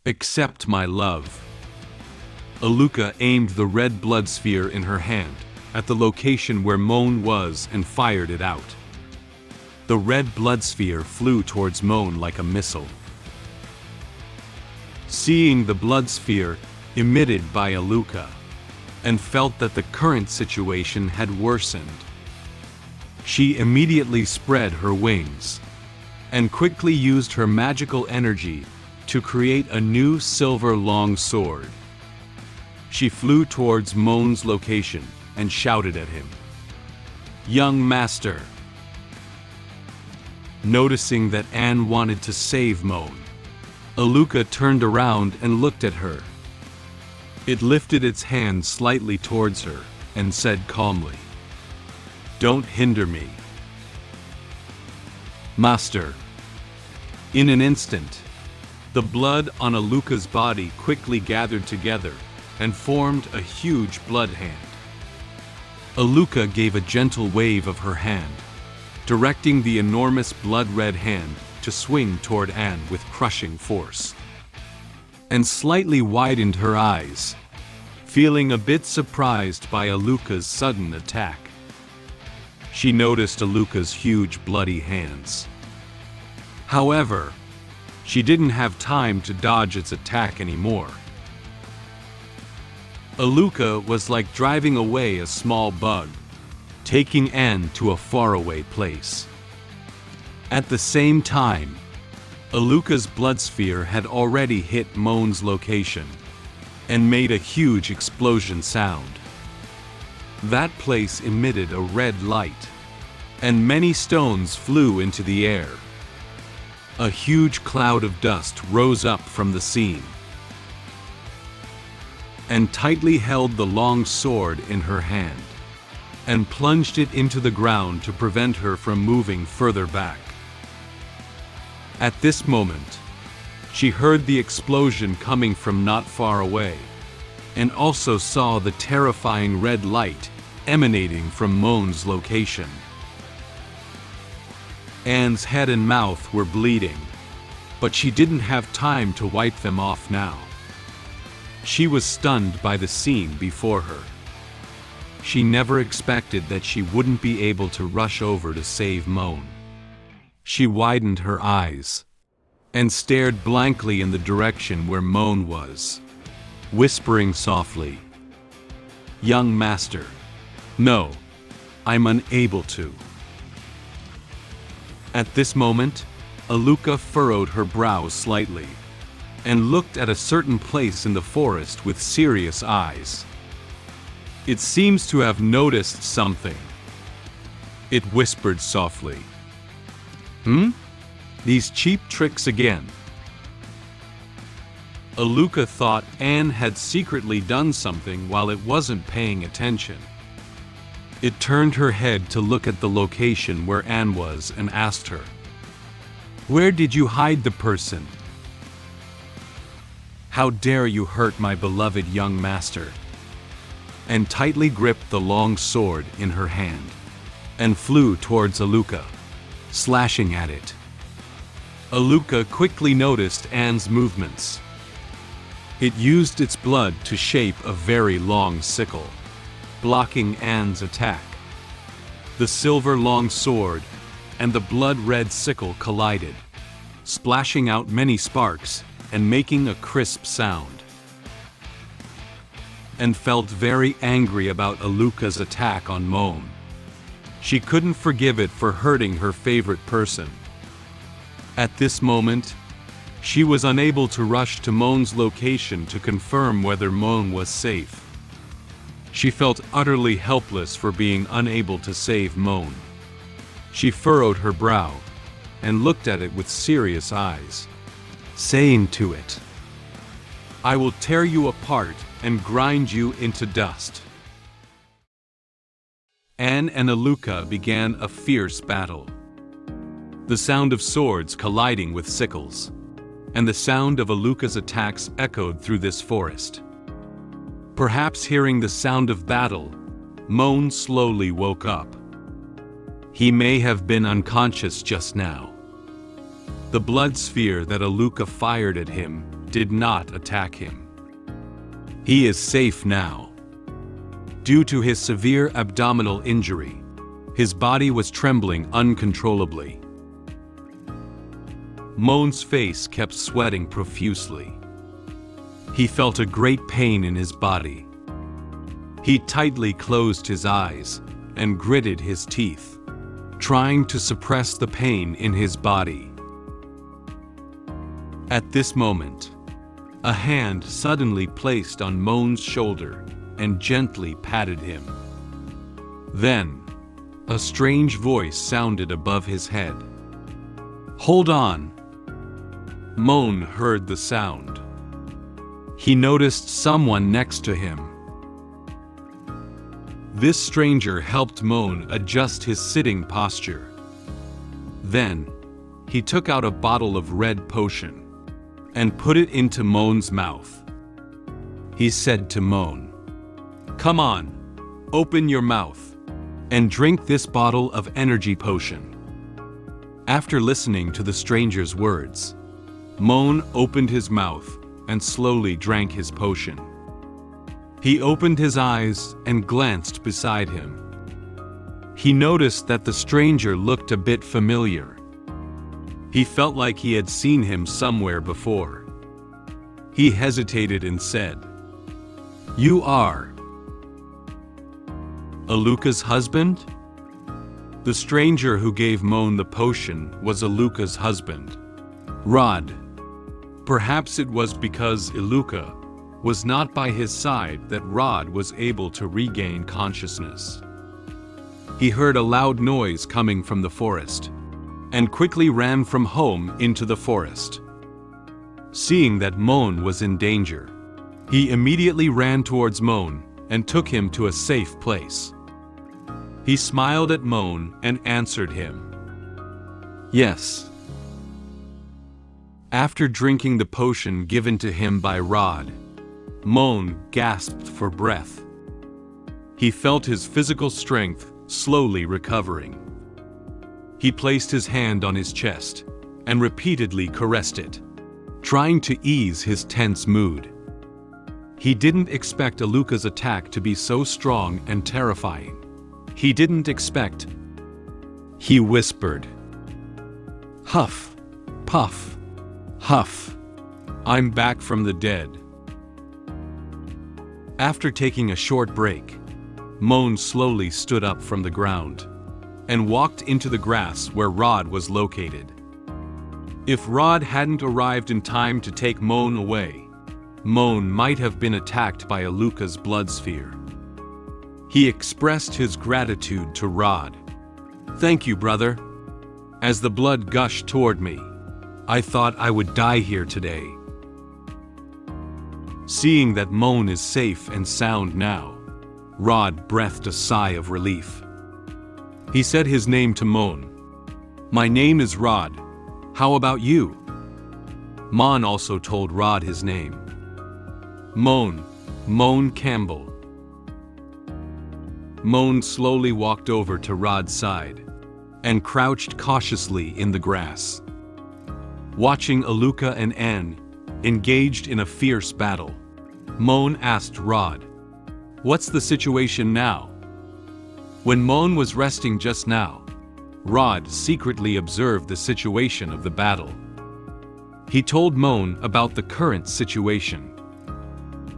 Accept my love. Aluca aimed the red blood sphere in her hand at the location where Moan was and fired it out. The red blood sphere flew towards Moan like a missile. Seeing the blood sphere emitted by Aluca, and felt that the current situation had worsened, she immediately spread her wings and quickly used her magical energy to create a new silver long sword. She flew towards Moan's location and shouted at him, "Young master!" Noticing that Anne wanted to save Moan, Aluca turned around and looked at her. It lifted its hand slightly towards her and said calmly, "Don't hinder me, master." In an instant, the blood on Aluca's body quickly gathered together and formed a huge blood hand. Aluca gave a gentle wave of her hand, directing the enormous blood-red hand to swing toward Anne with crushing force, and slightly widened her eyes, feeling a bit surprised by Aluca's sudden attack. She noticed Aluca's huge bloody hands. However, she didn't have time to dodge its attack anymore. Aluca was like driving away a small bug, taking Anne to a faraway place. At the same time, Aluca's blood sphere had already hit Moan's location and made a huge explosion sound. That place emitted a red light, and many stones flew into the air. A huge cloud of dust rose up from the scene and tightly held the long sword in her hand and plunged it into the ground to prevent her from moving further back. At this moment, she heard the explosion coming from not far away, and also saw the terrifying red light emanating from Moan's location. Anne's head and mouth were bleeding, but she didn't have time to wipe them off now. She was stunned by the scene before her. She never expected that she wouldn't be able to rush over to save Moan. She widened her eyes and stared blankly in the direction where Moan was, whispering softly, "Young master, no, I'm unable to." At this moment, Aluca furrowed her brows slightly and looked at a certain place in the forest with serious eyes. It seems to have noticed something. It whispered softly, These cheap tricks again." Aluca thought Anne had secretly done something while it wasn't paying attention. It turned her head to look at the location where Anne was and asked her, "Where did you hide the person? How dare you hurt my beloved young master?" And tightly gripped the long sword in her hand and flew towards Aluca, slashing at it. Aluca quickly noticed Anne's movements. It used its blood to shape a very long sickle, blocking Anne's attack. The silver long sword and the blood-red sickle collided, splashing out many sparks and making a crisp sound. And felt very angry about Aluca's attack on Moan. She couldn't forgive it for hurting her favorite person. At this moment, she was unable to rush to Moan's location to confirm whether Moan was safe. She felt utterly helpless for being unable to save Moan. She furrowed her brow and looked at it with serious eyes, saying to it, "I will tear you apart and grind you into dust." Anne and Aluca began a fierce battle. The sound of swords colliding with sickles, and the sound of Aluca's attacks echoed through this forest. Perhaps hearing the sound of battle, Moan slowly woke up. He may have been unconscious just now. The blood sphere that Aluca fired at him did not attack him. He is safe now. Due to his severe abdominal injury, his body was trembling uncontrollably. Moan's face kept sweating profusely. He felt a great pain in his body. He tightly closed his eyes and gritted his teeth, trying to suppress the pain in his body. At this moment, a hand suddenly placed on Moan's shoulder and gently patted him. Then, a strange voice sounded above his head. "Hold on." Moan heard the sound. He noticed someone next to him. This stranger helped Moan adjust his sitting posture. Then, he took out a bottle of red potion and put it into Moan's mouth. He said to Moan, "Come on, open your mouth and drink this bottle of energy potion." After listening to the stranger's words, Moan opened his mouth and slowly drank his potion. He opened his eyes and glanced beside him. He noticed that the stranger looked a bit familiar. He felt like he had seen him somewhere before. He hesitated and said, "You are Aluca's husband?" The stranger who gave Moan the potion was Aluca's husband, Rod. Perhaps it was because Aluca was not by his side that Rod was able to regain consciousness. He heard a loud noise coming from the forest, and quickly ran from home into the forest. Seeing that Moan was in danger, he immediately ran towards Moan and took him to a safe place. He smiled at Moan and answered him, "Yes." After drinking the potion given to him by Rod, Moan gasped for breath. He felt his physical strength slowly recovering. He placed his hand on his chest and repeatedly caressed it, trying to ease his tense mood. He didn't expect Aluca's attack to be so strong and terrifying. He didn't expect. He whispered, "Huff, puff, huff. I'm back from the dead." After taking a short break, Moan slowly stood up from the ground and walked into the grass where Rod was located. If Rod hadn't arrived in time to take Moan away, Moan might have been attacked by Aluca's blood sphere. He expressed his gratitude to Rod. "Thank you, brother. As the blood gushed toward me, I thought I would die here today." Seeing that Moan is safe and sound now, Rod breathed a sigh of relief. He said his name to Moan. "My name is Rod. How about you?" Moan also told Rod his name. Moan Campbell. Moan slowly walked over to Rod's side and crouched cautiously in the grass. Watching Aluca and Anne engaged in a fierce battle, Moan asked Rod, "What's the situation now?" When Moan was resting just now, Rod secretly observed the situation of the battle. He told Moan about the current situation.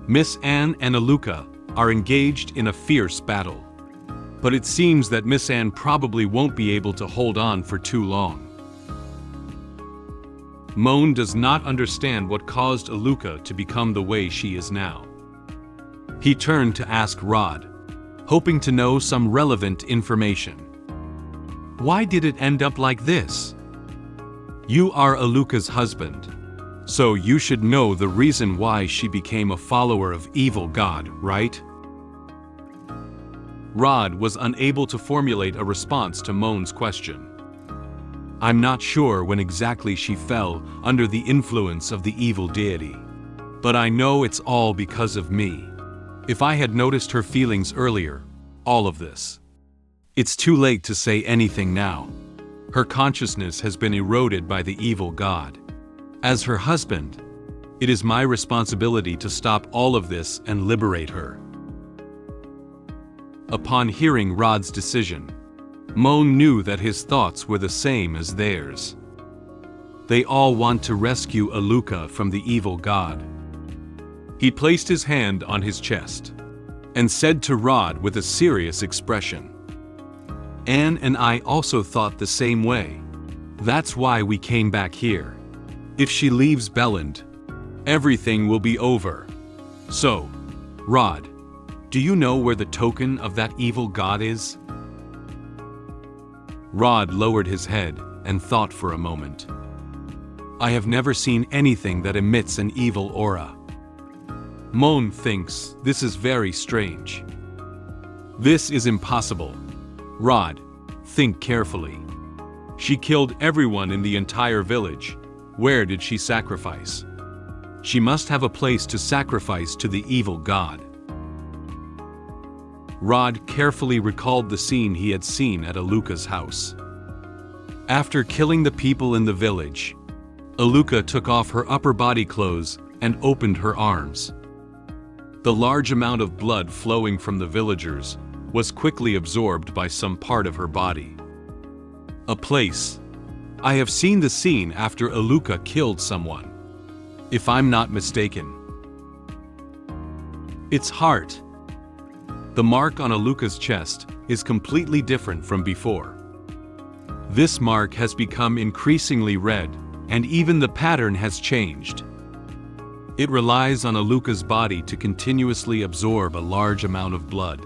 Miss Anne and Aluca are engaged in a fierce battle, but it seems that Miss Anne probably won't be able to hold on for too long. Moan does not understand what caused Aluca to become the way she is now. He turned to ask Rod, hoping to know some relevant information. "Why did it end up like this? You are Aluca's husband, so you should know the reason why she became a follower of evil god, right?" Rod was unable to formulate a response to Moan's question. "I'm not sure when exactly she fell under the influence of the evil deity, but I know it's all because of me. If I had noticed her feelings earlier, all of this. It's too late to say anything now. Her consciousness has been eroded by the evil god. As her husband, It is my responsibility to stop all of this and liberate her. Upon hearing Rod's decision, Moan knew that his thoughts were the same as theirs. They all want to rescue Aluca from the evil god. He placed his hand on his chest and said to Rod with a serious expression, "Anne and I also thought the same way. That's why we came back here. If she leaves Belland, everything will be over. So, Rod, do you know where the token of that evil god is?" Rod lowered his head and thought for a moment. "I have never seen anything that emits an evil aura." Moan thinks this is very strange. "This is impossible. Rod, think carefully. She killed everyone in the entire village. Where did she sacrifice? She must have a place to sacrifice to the evil god." Rod carefully recalled the scene he had seen at Aluca's house. After killing the people in the village, Aluca took off her upper body clothes and opened her arms. The large amount of blood flowing from the villagers was quickly absorbed by some part of her body. A place. I have seen the scene after Aluca killed someone, if I'm not mistaken. Its heart. The mark on Aluca's chest is completely different from before. This mark has become increasingly red, and even the pattern has changed. It relies on Aluca's body to continuously absorb a large amount of blood.